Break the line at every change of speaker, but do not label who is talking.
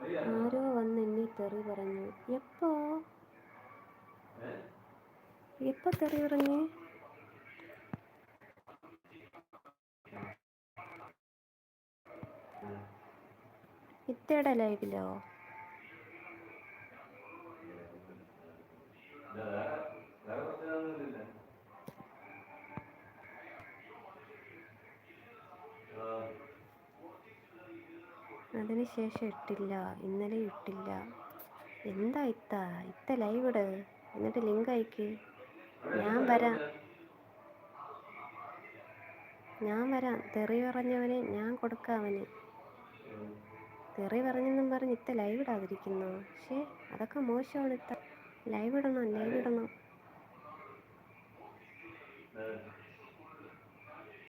ആരോ വന്ന് എന്നെ തെറി പറഞ്ഞു. എപ്പോ തെറി പറഞ്ഞു? ഇത്തയുടെ ലൈവിലോ? അതിനുശേഷം ഇട്ടില്ല, ഇന്നലെ ഇട്ടില്ല. എന്താ ഇത്ത ലൈവ് ഇട്, എന്നിട്ട് ലിങ്ക് അയക്ക്. ഞാൻ വരാം. തെറി പറഞ്ഞവന് ഞാൻ കൊടുക്കാം. അവന് തെറി പറഞ്ഞെന്നും പറഞ്ഞ് ഇത്ത ലൈവ് ഇടാതിരിക്കുന്നു. പക്ഷേ അതൊക്കെ മോശമാണ്. ഇത്ത ലൈവ് ഇടണം.